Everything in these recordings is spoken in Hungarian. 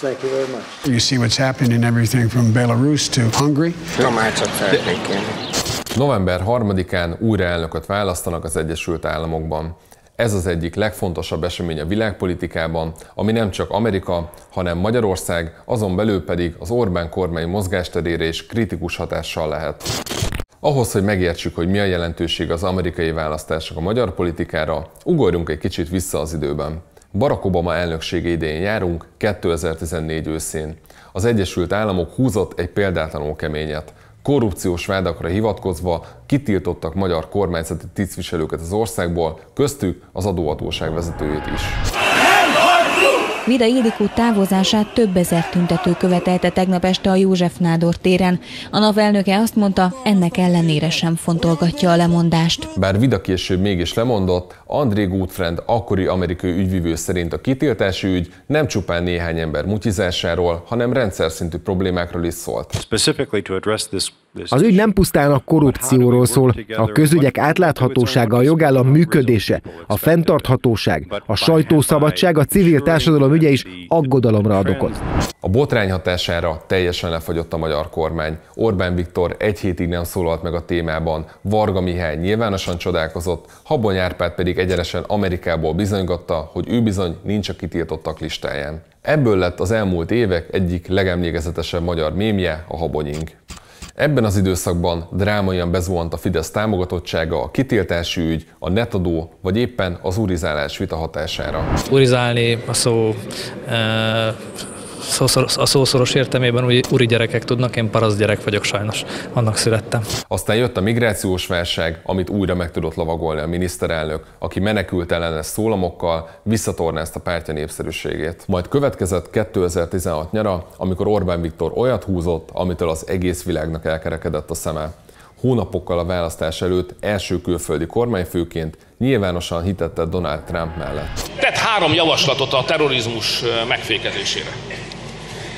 Thank you very much. You see what's happening in everything from Belarus to Hungary. November 3-án újra elnököt választanak az Egyesült Államokban. Ez az egyik legfontosabb esemény a világpolitikában, ami nem csak Amerika, hanem Magyarország, azon belül pedig az Orbán kormány mozgásterére is kritikus hatással lehet. Ahhoz, hogy megértsük, hogy mi a jelentőség az amerikai választások a magyar politikára, ugorjunk egy kicsit vissza az időben. Barack Obama elnöksége idején járunk, 2014 őszén. Az Egyesült Államok húzott egy példátlanul keményet. Korrupciós vádakra hivatkozva kitiltottak magyar kormányzati tisztviselőket az országból, köztük az adóhatóság vezetőjét is. Vida Ildikó távozását több ezer tüntető követelte tegnap este a József Nádor téren. A NAV elnöke azt mondta, ennek ellenére sem fontolgatja a lemondást. Bár Vida később mégis lemondott, André Gutfriend, akkori amerikai ügyvivő szerint a kitiltási ügy nem csupán néhány ember mutizásáról, hanem rendszer szintű problémákról is szólt. Az ügy nem pusztán a korrupcióról szól, a közügyek átláthatósága, a jogállam működése, a fenntarthatóság, a sajtószabadság, a civil társadalom ügye is aggodalomra ad okot. A botrány hatására teljesen lefagyott a magyar kormány. Orbán Viktor egy hétig nem szólalt meg a témában, Varga Mihály nyilvánosan csodálkozott, Habony Árpád pedig egyenesen Amerikából bizonygatta, hogy ő bizony nincs a kitiltottak listáján. Ebből lett az elmúlt évek egyik legemlékezetesebb magyar mémje, a habonying. Ebben az időszakban drámaian bezuhant a Fidesz támogatottsága a kitiltási ügy, a netadó vagy éppen az urizálás vita hatására. Urizálni a szószoros értelmében uri gyerekek tudnak, én paraszt gyerek vagyok sajnos, annak születtem. Aztán jött a migrációs válság, amit újra meg tudott lovagolni a miniszterelnök, aki menekült ellenes szólamokkal visszatornázta pártja népszerűségét. Majd következett 2016 nyara, amikor Orbán Viktor olyat húzott, amitől az egész világnak elkerekedett a szeme. Hónapokkal a választás előtt első külföldi kormányfőként nyilvánosan hitetett Donald Trump mellett. Tett 3 javaslatot a terrorizmus megfékezésére.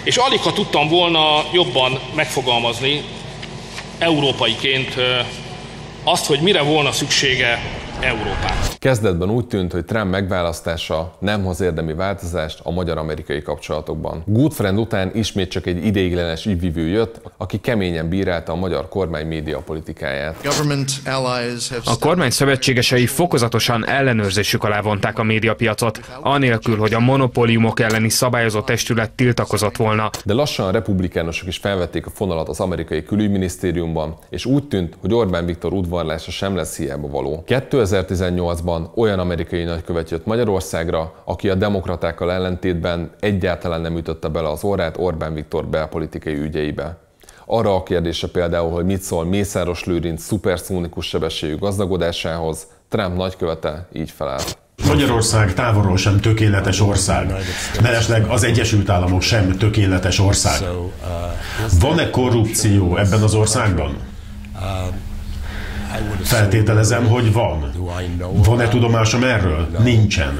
És alig ha tudtam volna jobban megfogalmazni európaiként azt, hogy mire volna szüksége Európának. Kezdetben úgy tűnt, hogy Trump megválasztása nem hoz érdemi változást a magyar-amerikai kapcsolatokban. Gutfriend után ismét csak egy ideiglenes ügyvivő jött, aki keményen bírálta a magyar kormány médiapolitikáját. A kormány szövetségesei fokozatosan ellenőrzésük alá vonták a médiapiacot, anélkül, hogy a monopóliumok elleni szabályozó testület tiltakozott volna. De lassan a republikánusok is felvették a fonalat az amerikai külügyminisztériumban, és úgy tűnt, hogy Orbán Viktor udvarlása sem lesz hiába való. 2018-ban olyan amerikai nagykövet jött Magyarországra, aki a demokratákkal ellentétben egyáltalán nem ütötte bele az orrát Orbán Viktor belpolitikai ügyeibe. Arra a kérdése például, hogy mit szól Mészáros Lőrinc szuperszónikus sebességű gazdagodásához, Trump nagykövete így felállt. Magyarország távolról sem tökéletes ország. Mellesleg az Egyesült Államok sem tökéletes ország. Van-e korrupció ebben az országban? Feltételezem, hogy van. Van-e tudomásom erről? Nincsen.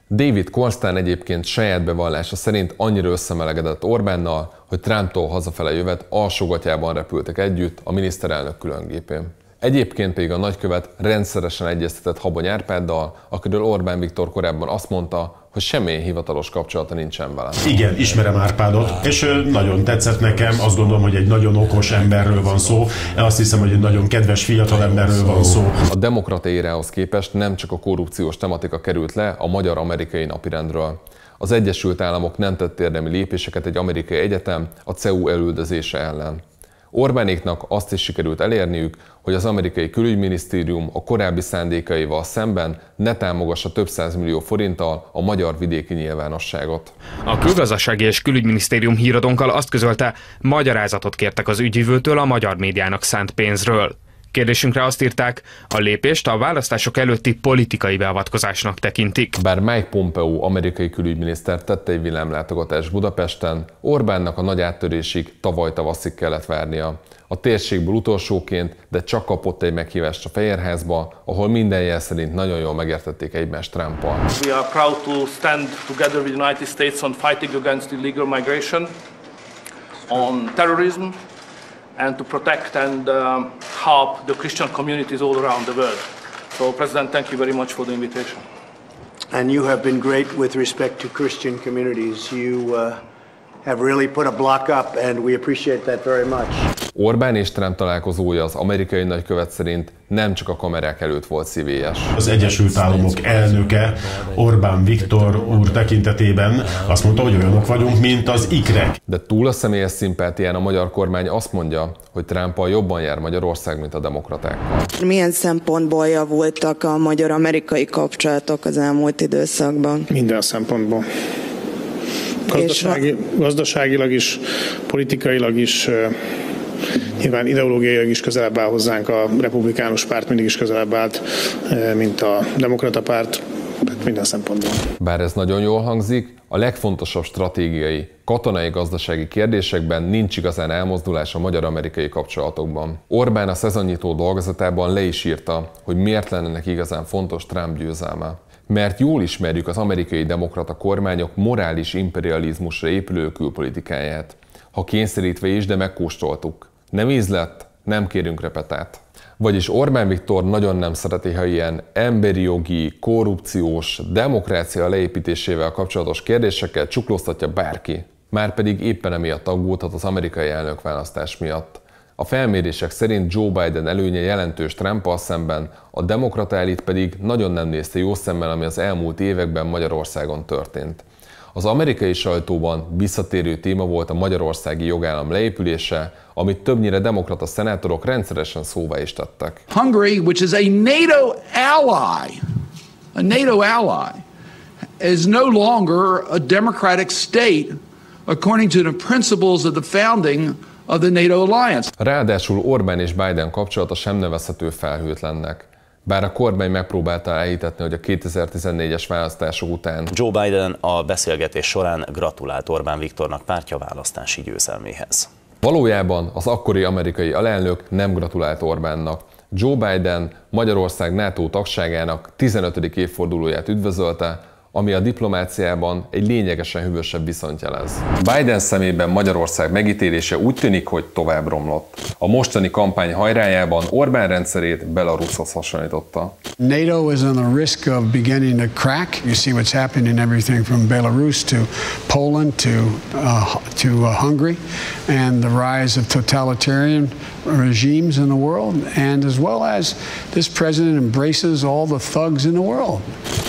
David Kornstein egyébként saját bevallása szerint annyira összemelegedett Orbánnal, hogy Trumptól hazafele jövet alsógatjában repültek együtt a miniszterelnök különgépén. Egyébként pedig a nagykövet rendszeresen egyeztetett Habony Árpáddal, akiről Orbán Viktor korábban azt mondta, hogy semmilyen hivatalos kapcsolata nincsen vele. Igen, ismerem Árpádot, és nagyon tetszett nekem, azt gondolom, hogy egy nagyon okos emberről van szó, azt hiszem, hogy egy nagyon kedves fiatal emberről van szó. A demokrata érához képest nem csak a korrupciós tematika került le a magyar-amerikai napirendről. Az Egyesült Államok nem tett érdemi lépéseket egy amerikai egyetem a CEU elüldözése ellen. Orbánéknak azt is sikerült elérniük, hogy az amerikai külügyminisztérium a korábbi szándékaival szemben ne támogassa több 100 millió forinttal a magyar vidéki nyilvánosságot. A külgazdasági és külügyminisztérium híradónkkal azt közölte, magyarázatot kértek az ügyvivőtől a magyar médiának szánt pénzről. Kérdésünkre azt írták, a lépést a választások előtti politikai beavatkozásnak tekintik. Bár Mike Pompeo amerikai külügyminiszter tette egy villámlátogatást Budapesten, Orbánnak a nagy áttörésig tavaly tavaszig kellett várnia. A térségből utolsóként, de csak kapott egy meghívást a Fehérházba, ahol minden jel szerint nagyon jól megértették egymást Trumpal. We are proud to stand together with the United States on fighting against illegal migration, on terrorism, and to protect and help the Christian communities all around the world. So, President, thank you very much for the invitation. And you have been great with respect to Christian communities. have really put a block up, and we appreciate that very much. Orbán és Trump találkozója az amerikai nagykövet szerint nem csak a kamerák előtt volt szívélyes. Az Egyesült Államok elnöke Orbán Viktor úr tekintetében azt mondta, hogy olyanok vagyunk, mint az ikrek. De túl a személyes szimpátián a magyar kormány azt mondja, hogy Trumpal jobban jár Magyarország, mint a demokratákkal. Milyen szempontból javultak a magyar-amerikai kapcsolatok az elmúlt időszakban? Minden szempontból. Gazdaságilag is, politikailag is, nyilván ideológiailag is közelebb áll hozzánk, a republikánus párt mindig is közelebb állt, mint a demokrata párt, tehát minden szempontból. Bár ez nagyon jól hangzik, a legfontosabb stratégiai, katonai-gazdasági kérdésekben nincs igazán elmozdulás a magyar-amerikai kapcsolatokban. Orbán a szezonnyitó dolgozatában le is írta, hogy miért lenne neki igazán fontos Trump győzelme. Mert jól ismerjük az amerikai demokrata kormányok morális imperializmusra épülő külpolitikáját. Ha kényszerítve is, de megkóstoltuk. Nem ízlett, nem kérünk repetát. Vagyis Orbán Viktor nagyon nem szereti, ha ilyen emberi jogi, korrupciós, demokrácia leépítésével kapcsolatos kérdésekkel csuklóztatja bárki. Márpedig éppen emiatt aggódhat az amerikai elnökválasztás miatt. A felmérések szerint Joe Biden előnye jelentős Trumpal szemben, a demokrata elit pedig nagyon nem nézte jó szemmel, ami az elmúlt években Magyarországon történt. Az amerikai sajtóban visszatérő téma volt a magyarországi jogállam leépülése, amit többnyire demokrata szenátorok rendszeresen szóvá is tettek. Hungary, which is a NATO ally, is no longer a democratic state according to the principles of the founding of the NATO alliance. Ráadásul Orbán és Biden kapcsolata sem nevezhető felhőtlennek. Bár a kormány megpróbálta elhitetni, hogy a 2014-es választások után Joe Biden a beszélgetés során gratulált Orbán Viktornak pártja választási győzelméhez. Valójában az akkori amerikai alelnök nem gratulált Orbánnak. Joe Biden Magyarország NATO tagságának 15. évfordulóját üdvözölte, ami a diplomáciában egy lényegesen hűvösebb viszonyt jelez. Biden szemében Magyarország megítélése úgy tűnik, hogy tovább romlott. A mostani kampány hajrájában Orbán rendszerét Belarushoz hasonlította. NATO is on the risk of beginning to crack. You see what's happening in everything from Belarus to Poland to Hungary, and the rise of totalitarian regimes in the world, and as well as this president embraces all the thugs in the world.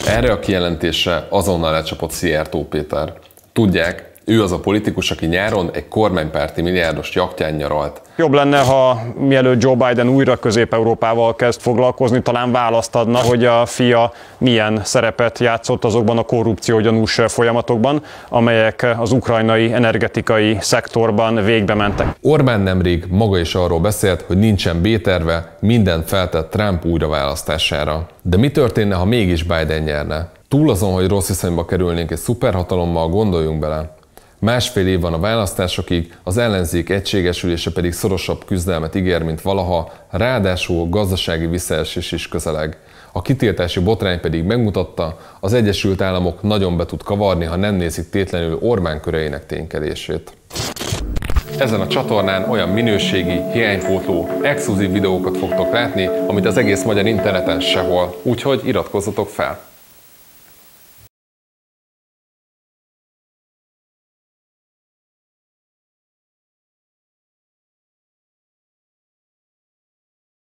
Erre a kijelentésre azonnal lecsapott Szijjártó Péter. Tudják, ő az a politikus, aki nyáron egy kormánypárti milliárdos jachtján nyaralt. Jobb lenne, ha mielőtt Joe Biden újra Közép-Európával kezd foglalkozni, talán választ adna, hogy a fia milyen szerepet játszott azokban a korrupciógyanús folyamatokban, amelyek az ukrajnai energetikai szektorban végbe mentek. Orbán nemrég maga is arról beszélt, hogy nincsen B-terve, mindent feltett Trump újraválasztására. De mi történne, ha mégis Biden nyerne? Túl azon, hogy rossz viszonyba kerülnénk egy szuperhatalommal, gondoljunk bele. Másfél év van a választásokig, az ellenzék egységesülése pedig szorosabb küzdelmet ígér, mint valaha, ráadásul gazdasági visszaesés is közeleg. A kitiltási botrány pedig megmutatta, az Egyesült Államok nagyon be tud kavarni, ha nem nézik tétlenül Orbán köreinek ténykedését. Ezen a csatornán olyan minőségi, hiánypótló, exkluzív videókat fogtok látni, amit az egész magyar interneten sehol, úgyhogy iratkozzatok fel!